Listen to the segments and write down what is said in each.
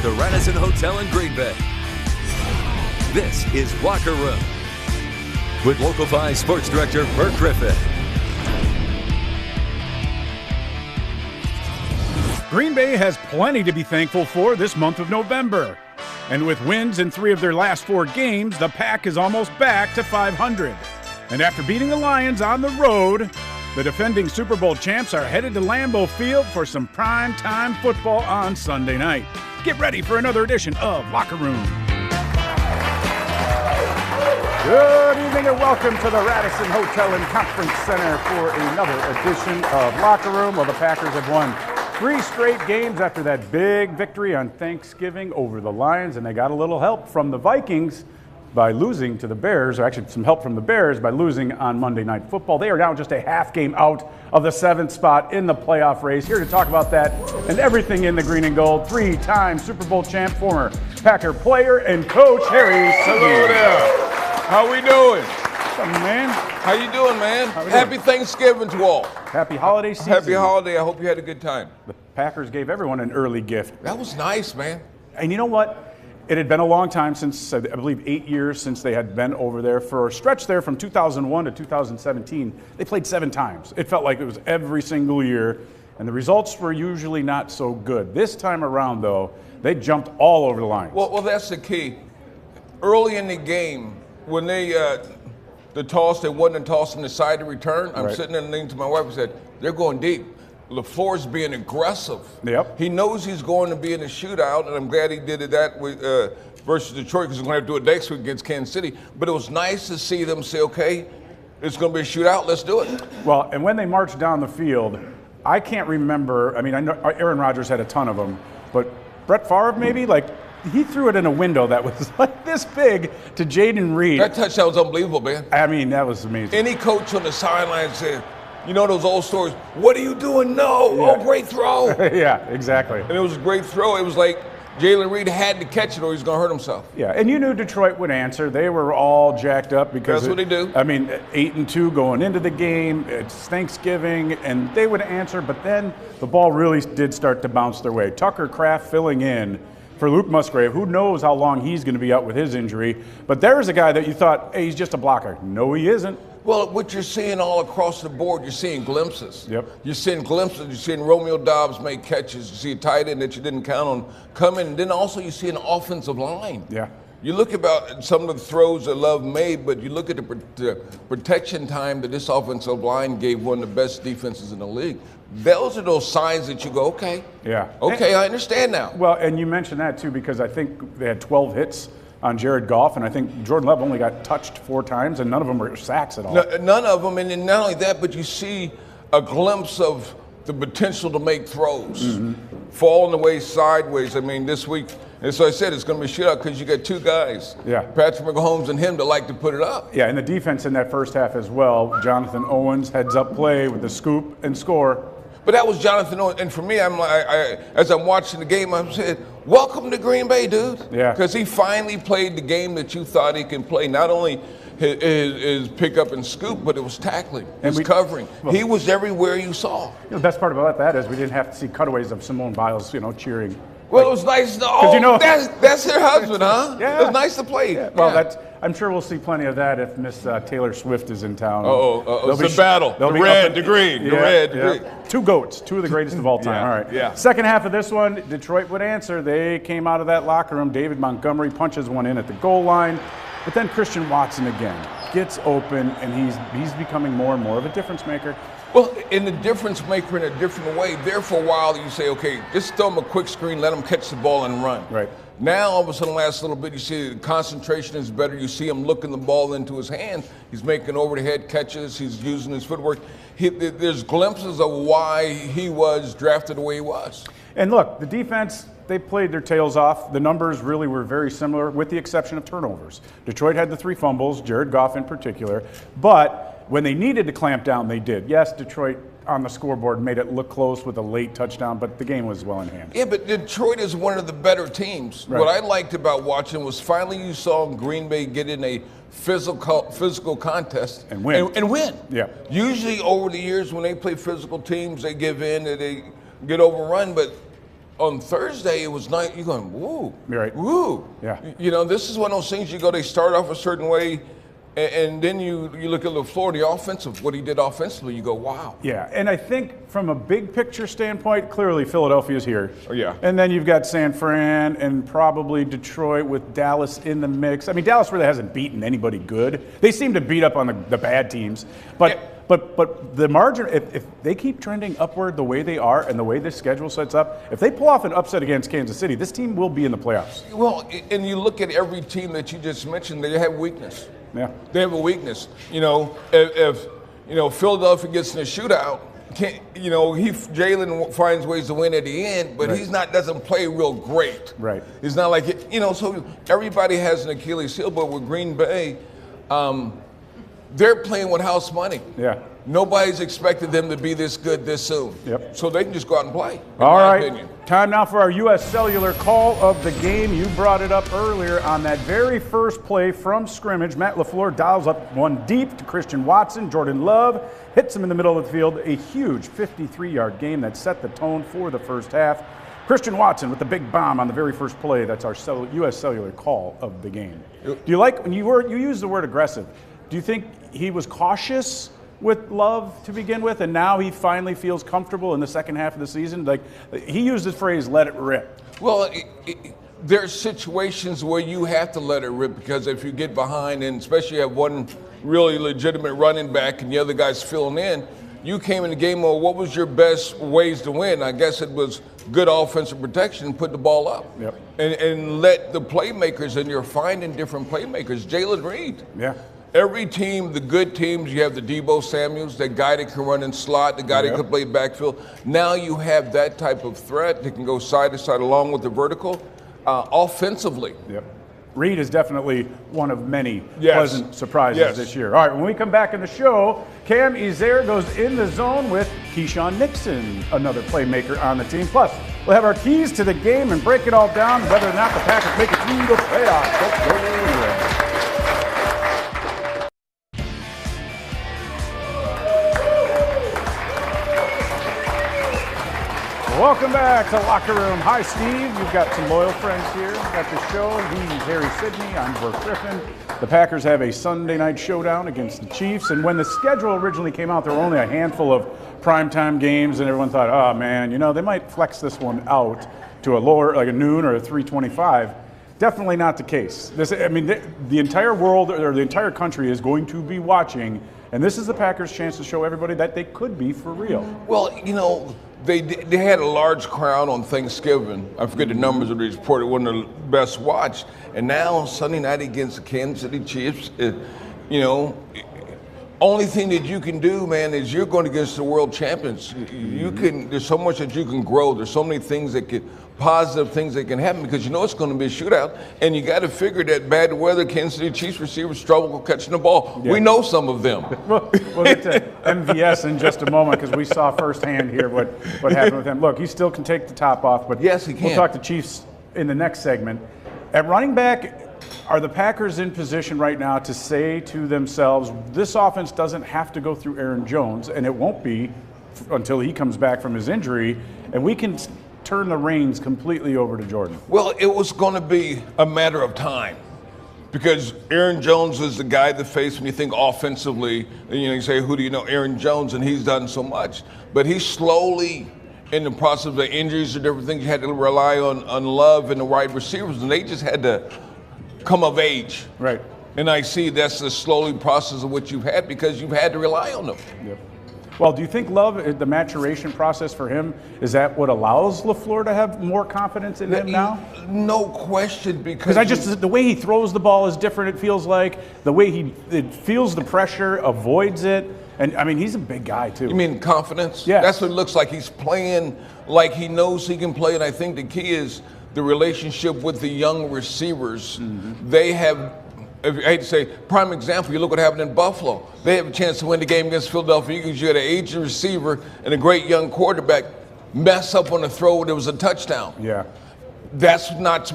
at the Radisson Hotel in Green Bay. This is Locker Room with Local 5 Sports Director Bert Griffin. Green Bay has plenty to be thankful for this month of November. And with wins in 3 of their last 4 games, the Pack is almost back to 500. And after beating the Lions on the road, the defending Super Bowl champs are headed to Lambeau Field for some prime-time football on Sunday night. Get ready for another edition of Locker Room. Good evening and welcome to the Radisson Hotel and Conference Center for another edition of Locker Room. Well, the Packers have won 3 straight games after that big victory on Thanksgiving over the Lions, and they got a little help from the Vikings by losing to the Bears, or actually some help from the Bears by losing on Monday Night Football. They are now just a half game out of the 7th spot in the playoff race. Here to talk about that and everything in the green and gold, 3-time Super Bowl champ, former Packer player and coach, Harry Suggie. Hello there. How we doing? What's up, man? How you doing, man? doing? Happy Thanksgiving to all. Happy holiday season. Happy holiday. I hope you had a good time. The Packers gave everyone an early gift. That was nice, man. And you know what? It had been a long time since, I believe 8 years since they had been over there. For a stretch there from 2001 to 2017, they played 7 times. It felt like it was every single year, and the results were usually not so good. This time around, though, they jumped all over the Lions. Well, that's the key. Early in the game, when they wasn't tossing the side to return, I'm Right. sitting there and thinking to my wife and said, they're going deep. LaFleur's being aggressive. Yep. He knows he's going to be in a shootout, and I'm glad he did that with, versus Detroit, because he's going to have to do it next week against Kansas City. But it was nice to see them say, okay, it's going to be a shootout, let's do it. Well, and when they marched down the field, I can't remember. I mean, I know Aaron Rodgers had a ton of them, but Brett Favre maybe, like, he threw it in a window that was like this big to Jaden Reed. That touchdown was unbelievable, man. I mean, that was amazing. Any coach on the sideline said, you know those old stories, what are you doing? No, Yeah. Oh, great throw. Yeah, exactly. And it was a great throw. It was like Jalen Reed had to catch it or he's going to hurt himself. Yeah, and you knew Detroit would answer. They were all jacked up because That's what they do. I mean, 8-2 going into the game. It's Thanksgiving, and they would answer. But then the ball really did start to bounce their way. Tucker Kraft filling in for Luke Musgrave. Who knows how long he's going to be out with his injury? But there's a guy that you thought, hey, he's just a blocker. No, he isn't. Well, what you're seeing all across the board, you're seeing glimpses. Yep. You're seeing glimpses. You're seeing Romeo Doubs make catches. You see a tight end that you didn't count on coming. And then also you see an offensive line. Yeah. You look about some of the throws that Love made, but you look at the protection time that this offensive line gave one of the best defenses in the league. Those are those signs that you go, okay. Yeah. Okay, I understand now. Well, and you mentioned that too because I think they had 12 hits on Jared Goff, and I think Jordan Love only got touched 4 times, and none of them were sacks at all. None of them, and then not only that, but you see a glimpse of the potential to make throws, falling away sideways. I mean, this week, and so I said it's going to be a shootout because you got 2 guys, Yeah. Patrick Mahomes and him, that like to put it up. Yeah, and the defense in that first half as well. Jonathan Owens heads up play with the scoop and score. But that was Jonathan Owens, and for me, I'm like, as I'm watching the game, I'm saying, welcome to Green Bay, dude. Yeah. Because he finally played the game that you thought he can play. Not only his pickup and scoop, but it was tackling, his covering. Well, he was everywhere you saw. You know, the best part about that is we didn't have to see cutaways of Simone Biles, cheering. Well, it was nice. Oh, that's her husband, huh? Yeah. It was nice to play. Yeah. Well, I'm sure we'll see plenty of that if Miss Taylor Swift is in town. It's a battle. The red, the green, the red, the green. 2 GOATs, 2 of the greatest of all time. Yeah, All right. yeah. Second half of this one, Detroit would answer. They came out of that locker room. David Montgomery punches one in at the goal line. But then Christian Watson again gets open, and he's becoming more and more of a difference maker. Well, in the difference maker in a different way. There for a while, you say, okay, just throw him a quick screen, let him catch the ball and run. Right. Now, all of a sudden, the last little bit, you see the concentration is better. You see him looking the ball into his hand. He's making over-the-head catches. He's using his footwork. There's glimpses of why he was drafted the way he was. And look, the defense, they played their tails off. The numbers really were very similar with the exception of turnovers. Detroit had the 3 fumbles, Jared Goff in particular. But when they needed to clamp down, they did. Yes, Detroit on the scoreboard made it look close with a late touchdown, but the game was well in hand. Yeah, but Detroit is one of the better teams. Right. What I liked about watching was finally you saw Green Bay get in a physical contest and win. And win. Yeah. Usually over the years when they play physical teams, they give in and they get overrun, but on Thursday, it was nice. You're going, woo, Right. woo. Yeah. This is one of those things they start off a certain way, and then you look at LaFleur, the offensive, what he did offensively, you go, wow. Yeah, and I think from a big picture standpoint, clearly Philadelphia's here. Oh, yeah. And then you've got San Fran and probably Detroit with Dallas in the mix. I mean, Dallas really hasn't beaten anybody good. They seem to beat up on the bad teams. But the margin, if they keep trending upward the way they are and the way this schedule sets up, if they pull off an upset against Kansas City, this team will be in the playoffs. Well, and you look at every team that you just mentioned, they have weakness. Yeah. They have a weakness. If Philadelphia gets in a shootout, Jalen finds ways to win at the end, but Right. doesn't play real great. Right. It's not like so everybody has an Achilles heel, but with Green Bay, they're playing with house money. Yeah. Nobody's expected them to be this good this soon. Yep. So they can just go out and play. All my right, opinion. time now for our U.S. Cellular call of the game. You brought it up earlier on that very first play from scrimmage. Matt LaFleur dials up one deep to Christian Watson. Jordan Love hits him in the middle of the field. A huge 53-yard game that set the tone for the first half. Christian Watson with the big bomb on the very first play. That's our U.S. Cellular call of the game. Do you like when you used the word aggressive? Do you think he was cautious with Love to begin with, and now he finally feels comfortable in the second half of the season? Like, he used the phrase, let it rip. Well, there's situations where you have to let it rip, because if you get behind, and especially you have one really legitimate running back and the other guy's filling in, you came in the game, well, what was your best ways to win? I guess it was good offensive protection and put the ball up. Yep. And let the playmakers, and you're finding different playmakers. Jalen Reed. Yeah. Every team, the good teams, you have the Debo Samuels, that guy that can run in slot, the guy that can play backfield. Now you have that type of threat that can go side to side along with the vertical offensively. Yep. Reed is definitely one of many pleasant surprises this year. All right, when we come back in the show, Cam Ezaire goes in the zone with Keyshawn Nixon, another playmaker on the team. Plus, we'll have our keys to the game and break it all down, whether or not the Packers make it through the playoffs. Let's go anywhere. Welcome back to Locker Room. Hi, Steve. You've got some loyal friends here at the show. He's Harry Sidney. I'm Burke Griffin. The Packers have a Sunday night showdown against the Chiefs. And when the schedule originally came out, there were only a handful of primetime games, and everyone thought, oh, man, they might flex this one out to a lower, like a noon or a 3:25. Definitely not the case. The entire world, or the entire country, is going to be watching, and this is the Packers' chance to show everybody that they could be for real. Well, they had a large crowd on Thanksgiving. I forget the numbers that they reported, one of the best watched. And now Sunday night against the Kansas City Chiefs, only thing that you can do, man, is you're going against the world champions. There's so much that you can grow. There's so many things positive things that can happen, because it's going to be a shootout, and you got to figure that bad weather Kansas City Chiefs receivers struggle catching the ball. Yeah. We know some of them. We'll get to MVS in just a moment, because we saw firsthand here what happened with him. Look, he still can take the top off, but yes, he can. We'll talk to Chiefs in the next segment. At running back, are the Packers in position right now to say to themselves, this offense doesn't have to go through Aaron Jones, and it won't be until he comes back from his injury, and we can turn the reins completely over to Jordan? Well, it was going to be a matter of time, because Aaron Jones is the guy to face when you think offensively. You say, who do you know? Aaron Jones, and he's done so much. But he's slowly, in the process of the injuries or different things, you had to rely on Love and the wide receivers, and they just had to come of age. Right. And I see that's the slowly process of what you've had, because you've had to rely on them. Yep. Well, do you think Love, the maturation process for him, is that what allows LaFleur to have more confidence in him now? No question, because the way he throws the ball is different, it feels like. The way it feels the pressure, avoids it. And, he's a big guy, too. You mean confidence? Yeah. That's what it looks like. He's playing like he knows he can play, and I think the key is the relationship with the young receivers. Mm-hmm. They have, I hate to say, prime example, you look what happened in Buffalo. They have a chance to win the game against Philadelphia Eagles. You had an aged receiver and a great young quarterback mess up on a throw when it was a touchdown. Yeah. That's not,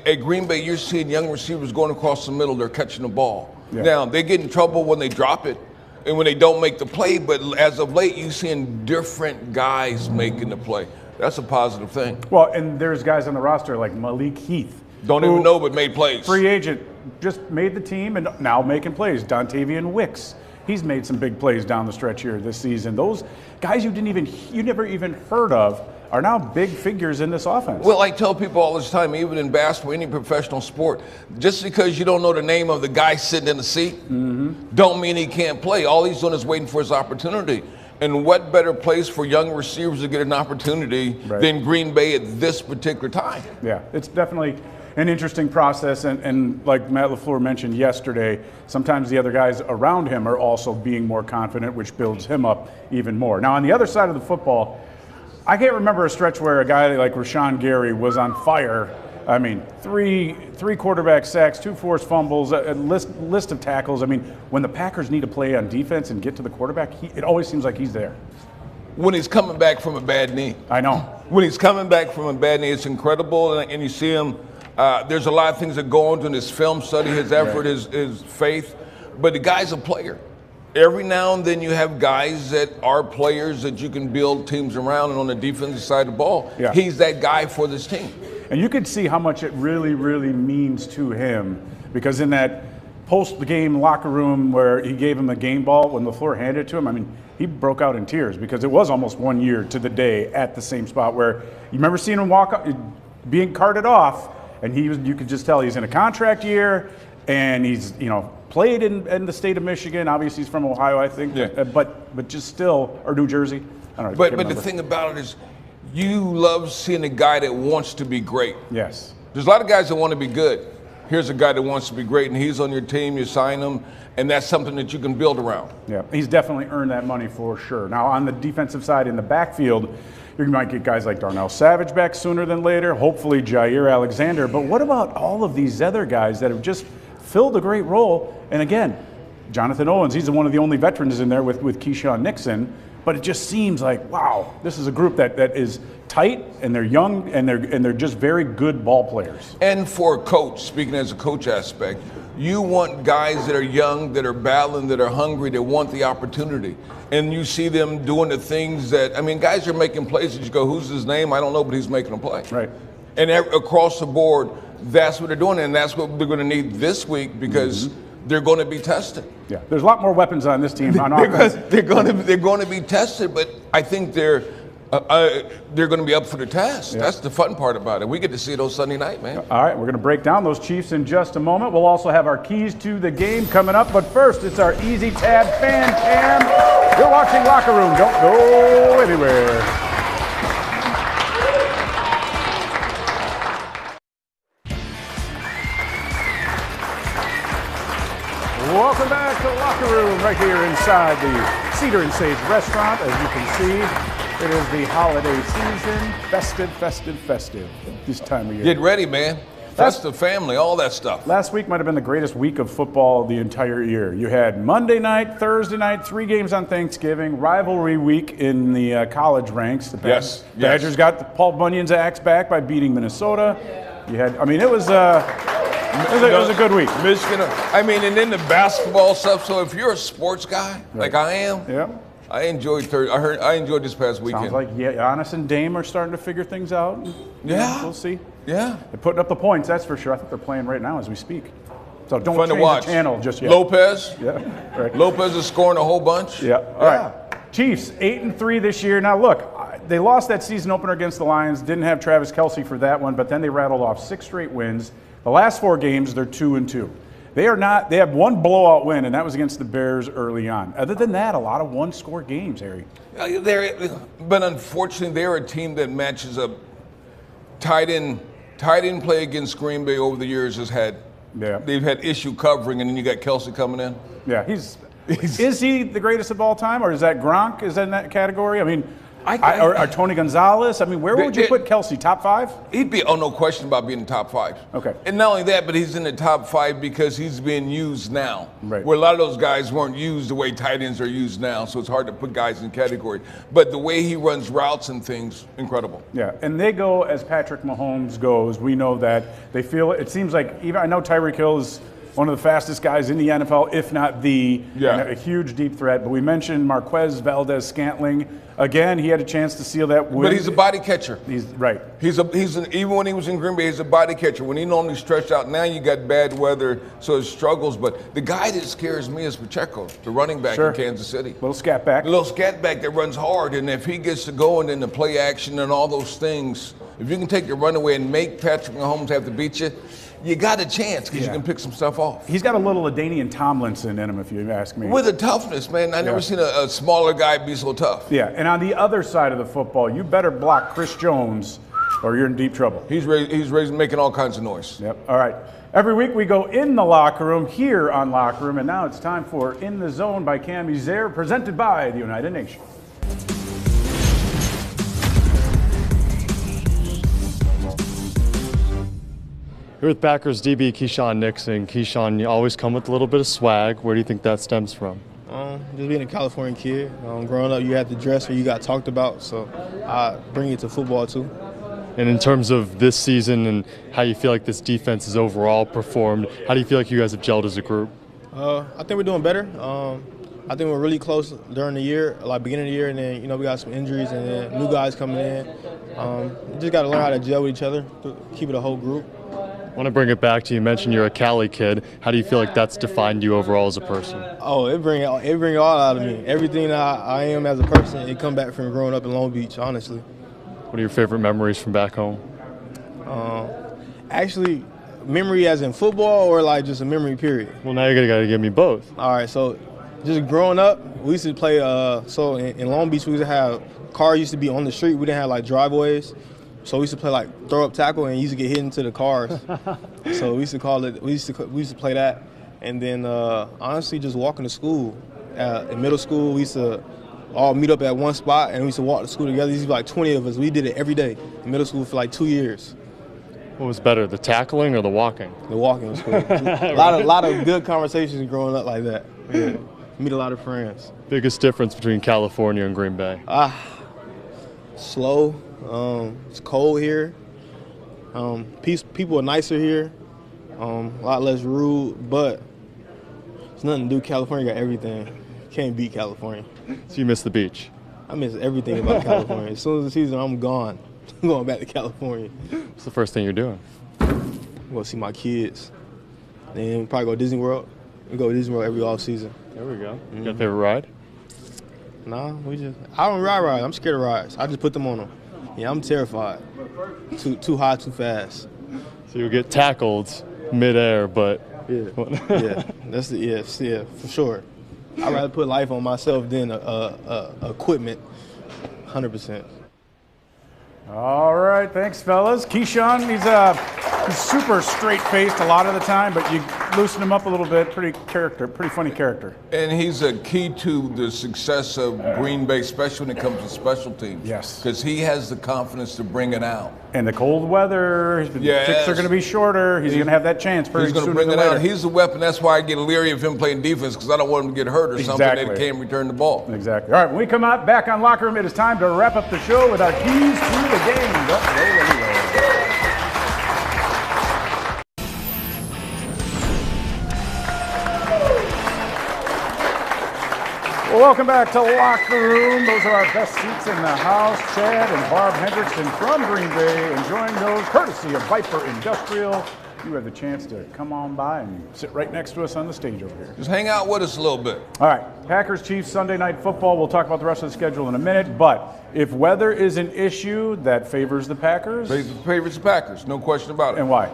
at Green Bay, you're seeing young receivers going across the middle, they're catching the ball. Yeah. Now, they get in trouble when they drop it and when they don't make the play, but as of late, you're seeing different guys making the play. That's a positive thing. Well, and there's guys on the roster like Malik Heath. Don't even know, but made plays. Free agent, just made the team and now making plays. Dontavian Wicks, he's made some big plays down the stretch here this season. Those guys you never even heard of are now big figures in this offense. Well, I tell people all this time, even in basketball, any professional sport, just because you don't know the name of the guy sitting in the seat, don't mean he can't play. All he's doing is waiting for his opportunity. And what better place for young receivers to get an opportunity than Green Bay at this particular time? Yeah, it's definitely an interesting process. And like Matt LaFleur mentioned yesterday, sometimes the other guys around him are also being more confident, which builds him up even more. Now, on the other side of the football, I can't remember a stretch where a guy like Rashawn Gary was on fire. I mean, three quarterback sacks, 2 forced fumbles, a list of tackles. I mean, when the Packers need to play on defense and get to the quarterback, it always seems like he's there. When he's coming back from a bad knee. I know. When he's coming back from a bad knee, it's incredible. And you see him, there's a lot of things that go into his film study, his effort, his faith. But the guy's a player. Every now and then you have guys that are players that you can build teams around, and on the defensive side of the ball, he's that guy for this team. And you could see how much it really, really means to him, because in that post-game locker room where he gave him a game ball when LaFleur handed it to him, I mean, he broke out in tears because it was almost 1 year to the day at the same spot where you remember seeing him walk up, being carted off, and you could just tell he's in a contract year, and he's, played in the state of Michigan. Obviously, he's from Ohio, I think, but just still, or New Jersey. I don't know. But the thing about it is, you love seeing a guy that wants to be great. Yes. There's a lot of guys that want to be good. Here's a guy that wants to be great, and he's on your team. You sign him, and that's something that you can build around. Yeah, he's definitely earned that money for sure. Now, on the defensive side, in the backfield, you might get guys like Darnell Savage back sooner than later. Hopefully, Jair Alexander. But what about all of these other guys that have just filled a great role? And again, Jonathan Owens, he's one of the only veterans in there with Keyshawn Nixon. But it just seems like, wow, this is a group that is tight, and they're young, and they're just very good ball players. And for a coach, speaking as a coach aspect, you want guys that are young, that are battling, that are hungry, that want the opportunity. And you see them doing the things that, guys are making plays that you go, who's his name? I don't know, but he's making a play. Right. And across the board, that's what they're doing, and that's what they're going to need this week because they're going to be tested. Yeah, there's a lot more weapons on this team on offense. They're going to be tested, but I think they're going to be up for the test. Yeah. That's the fun part about it. We get to see it on Sunday night, man. All right, we're going to break down those Chiefs in just a moment. We'll also have our keys to the game coming up, but first, it's our Easy Tab Fan Cam. You're watching Locker Room. Don't go anywhere. Welcome back to the Locker Room right here inside the Cedar and Sage restaurant. As you can see, it is the holiday season. Festive this time of year. Get ready, man. Festive family, all that stuff. Last week might have been the greatest week of football the entire year. You had Monday night, Thursday night, 3 games on Thanksgiving, rivalry week in the college ranks. The Badgers got the Paul Bunyan's axe back by beating Minnesota. You had, it was a good week. Michigan, and then the basketball stuff. So if you're a sports guy, like I am, I enjoyed this past weekend. Sounds like Giannis and Dame are starting to figure things out. We'll see. Yeah. They're putting up the points, that's for sure. I think they're playing right now as we speak. So don't Fun change to watch. the channel just yet. Lopez. Yeah. Right. Lopez is scoring a whole bunch. Yeah. All right. Chiefs 8-3 this year. Now look, they lost that season opener against the Lions. Didn't have Travis Kelce for that one, but then they rattled off 6 straight wins. The last 4 games, they're 2-2. They have one blowout win, and that was against the Bears early on. Other than that, a lot of one-score games, Harry. But unfortunately, they're a team that matches up. Tight end play against Green Bay over the years they've had issue covering, and then you got Kelce coming in. Yeah, is he the greatest of all time, or is that Gronk? Is that in that category? Or Tony Gonzalez? Where would you put Kelce? Top 5? He'd be, no question about being in the top 5. Okay. And not only that, but he's in the top 5 because he's being used now. Right. Where a lot of those guys weren't used the way tight ends are used now, so it's hard to put guys in category. But the way he runs routes and things, incredible. Yeah, and they go as Patrick Mahomes goes. We know that. They feel, it seems like, I know Tyreek Hill is one of the fastest guys in the NFL, if not the, Yeah. and a huge deep threat. But we mentioned Marquez Valdez-Scantling. Again, he had a chance to seal that win. But he's a body catcher. He's right. Even when he was in Green Bay, he's a body catcher. When he normally stretched out, now you got bad weather, so it struggles. But the guy that scares me is Pacheco, the running back in Kansas City. Little scat back. A little scat back that runs hard, and if he gets to going in the play action and all those things, if you can take your runaway and make Patrick Mahomes have to beat you, you got a chance because you can pick some stuff off. He's got a little LaDainian Tomlinson in him, if you ask me. With a toughness, man. I've never seen a smaller guy be so tough. Yeah, and on the other side of the football, you better block Chris Jones or you're in deep trouble. He's making all kinds of noise. Yep, all right. Every week we go in the locker room here on Locker Room, and now it's time for In the Zone by Cam Uzair, presented by the United Nations. Here with Packers DB Keyshawn Nixon. Keyshawn, you always come with a little bit of swag. Where do you think that stems from? Just being a California kid. Growing up, you had to dress or you got talked about, so I bring it to football too. And in terms of this season and how you feel like this defense has overall performed, how do you feel like you guys have gelled as a group? I think we're doing better. I think we're really close during the year, like beginning of the year, and then we got some injuries and then new guys coming in. We just got to learn how to gel with each other, to keep it a whole group. I want to bring it back to you. Mentioned you're a Cali kid. How do you feel like that's defined you overall as a person? Oh, it bring it all out of me. Everything that I am as a person, it come back from growing up in Long Beach, honestly. What are your favorite memories from back home? Actually, memory as in football or like just a memory period? Well, now you're gotta give me both. All right, so just growing up, we used to play, so in Long Beach, we used to have, cars used to be on the street. We didn't have like driveways. So we used to play like throw up tackle and used to get hit into the cars. So we used to play that. And then honestly, just walking to school. In middle school, we used to all meet up at one spot and we used to walk to school together. There used to be like 20 of us. We did it every day in middle school for like 2 years. What was better, the tackling or the walking? The walking was cool. a lot of good conversations growing up like that. Yeah. Meet a lot of friends. Biggest difference between California and Green Bay? Slow. It's cold here. People are nicer here. A lot less rude, but it's nothing to do. California got everything. Can't beat California. So you miss the beach? I miss everything about California. As soon as the season, I'm gone. I'm going back to California. What's the first thing you're doing? I'm going to see my kids. Then probably go to Disney World. We go to Disney World every off season. There we go. You got a favorite ride? Nah, I don't ride rides. I'm scared of rides. I just put them on them. Yeah, I'm terrified. Too high, too fast. So you'll get tackled midair, but Yeah, for sure. I'd rather put life on myself than equipment, 100%. All right, thanks, fellas. Keyshawn, he's super straight-faced a lot of the time, but you loosen him up a little bit. Pretty funny character. And he's a key to the success of Green Bay, especially when it comes to special teams. Yes. Because he has the confidence to bring it out. And the cold weather, kicks are going to be shorter. He's going to have that chance pretty soon. He's going to bring it out. He's a weapon. That's why I get leery of him playing defense, because I don't want him to get hurt or something that he can't return the ball. Exactly. All right, when we come out back on Locker Room, it is time to wrap up the show with our keys to the game. Well, welcome back to Locker Room. Those are our best seats in the house. Chad and Barb Hendrickson from Green Bay enjoying those courtesy of Viper Industrial. You have the chance to come on by and sit right next to us on the stage over here. Just hang out with us a little bit. All right, Packers-Chiefs Sunday Night Football. We'll talk about the rest of the schedule in a minute, but if weather is an issue, that favors the Packers? Favors the Packers, no question about it. And why?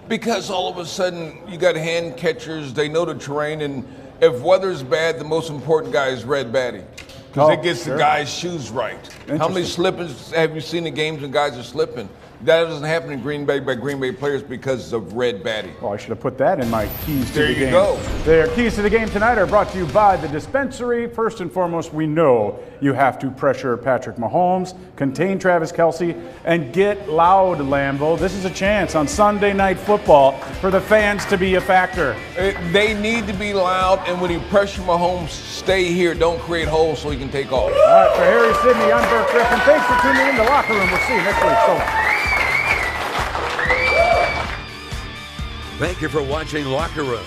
Because all of a sudden you got hand catchers, they know the terrain, and if weather's bad, the most important guy is Red Batty. Because it gets the guy's shoes right. How many slippers have you seen in games when guys are slipping? That doesn't happen in Green Bay by Green Bay players because of Red Batty. Well, I should have put that in my keys to the game. There you go. Their keys to the game tonight are brought to you by the dispensary. First and foremost, we know you have to pressure Patrick Mahomes, contain Travis Kelce, and get loud, Lambeau. This is a chance on Sunday Night Football for the fans to be a factor. They need to be loud, and when you pressure Mahomes, stay here. Don't create holes so he can take off. All right, for Harry Sidney, I'm Burt Griffin. Thanks for tuning in to Locker Room. We'll see you next week. So long. Thank you for watching Locker Room.